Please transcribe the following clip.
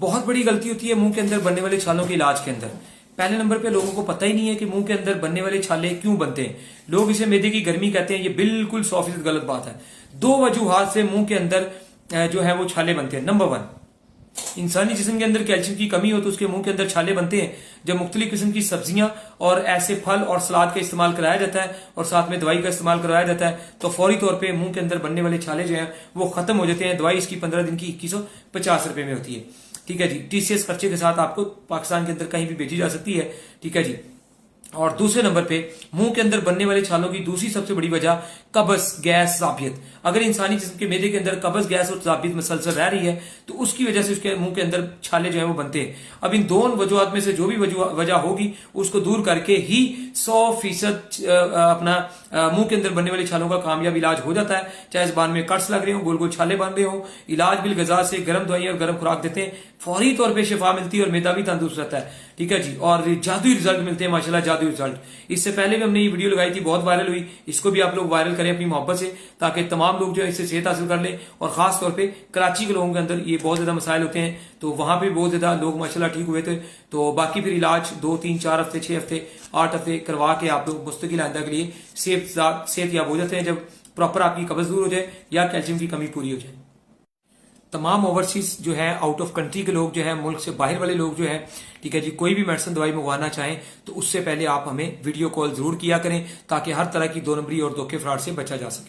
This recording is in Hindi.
बहुत बड़ी गलती होती है मुंह के अंदर बनने वाले छालों के इलाज के अंदर। पहले नंबर पे लोगों को पता ही नहीं है कि मुंह के अंदर बनने वाले छाले क्यों बनते हैं। लोग इसे मैदे की गर्मी कहते हैं, ये बिल्कुल 100% गलत बात है। दो वजूहात से मुंह के अंदर जो है वो छाले बनते हैं। नंबर 1, इंसानी जिस्म के अंदर कैल्शियम की कमी हो तो उसके मुंह के अंदर छाले बनते हैं। जब मुख्तलिफ किस्म की सब्जियां और ऐसे फल और सलाद का इस्तेमाल कराया जाता है और साथ में दवाई का इस्तेमाल करवाया जाता है तो फौरी तौर पे मुंह के अंदर बनने वाले छाले जो हैं वो खत्म हो जाते हैं। दवाई इसकी 15 दिन की 2150 रुपए में होती है। ठीक है जी, टीसीएस खर्चे के साथ आपको पाकिस्तान के अंदर कहीं भी भेजी जा सकती है। ठीक है जी। और दूसरे नंबर पे मुंह के अंदर बनने वाले छालों की दूसरी सबसे बड़ी वजह कब्ज, गैस, ज़ाबियत। अगर इंसानी जिस्म के मैदे के अंदर कब्ज, गैस और ज़ाबियत मुसलसल रह रही है तो उसकी वजह से उसके मुंह के अंदर छाले जो है वो बनते हैं। अब इन दोनों वजूहत में से जो भी वजह होगी उसको दूर करके ही 100% अपना मुंह के अंदर बनने वाले छालों का कामयाब इलाज हो जाता है। चाहे जुबान में कट्स लग रहे हो, गोल गोल छाले बन रहे हो, इलाज बिल गजा से गर्म दवाई और गर्म खुराक देते हैं, फौरी तौर पे शिफा मिलती है और मैदा भी तंदुरुस्त रहता है। ठीक है जी। और जादुई रिजल्ट मिलते हैं माशाल्लाह, जादुई रिजल्ट। इससे पहले भी हमने ये वीडियो लगाई थी, बहुत वायरल हुई। इसको भी आप लोग वायरल करें अपनी मोहब्बत से ताकि तमाम लोग जो है इससे सेहत हासिल कर लें। और खास तौर पे कराची के लोगों के अंदर ये बहुत ज्यादा मसाइल होते हैं तो वहां पे बहुत ज्यादा लोग माशाल्लाह ठीक हुए थे। तो बाकी फिर इलाज 2, 3, 4 हफ्ते, 6 हफ्ते, 8 हफ्ते करवा के आप लोग मुस्तकिल आइंदा के लिए सेहत याब हो जाते हैं जब प्रॉपर आपकी कब्ज दूर हो जाए या कैल्शियम की कमी पूरी हो जाए। तमाम ओवरसीज जो है आउट ऑफ कंट्री के लोग जो है, मुल्क से बाहर वाले लोग जो है, ठीक है जी, कोई भी मेडिसिन दवाई मंगवाना चाहें तो उससे पहले आप हमें वीडियो कॉल जरूर किया करें ताकि हर तरह की 2 नंबरी और धोखे फ्रॉड से बचा जा सके।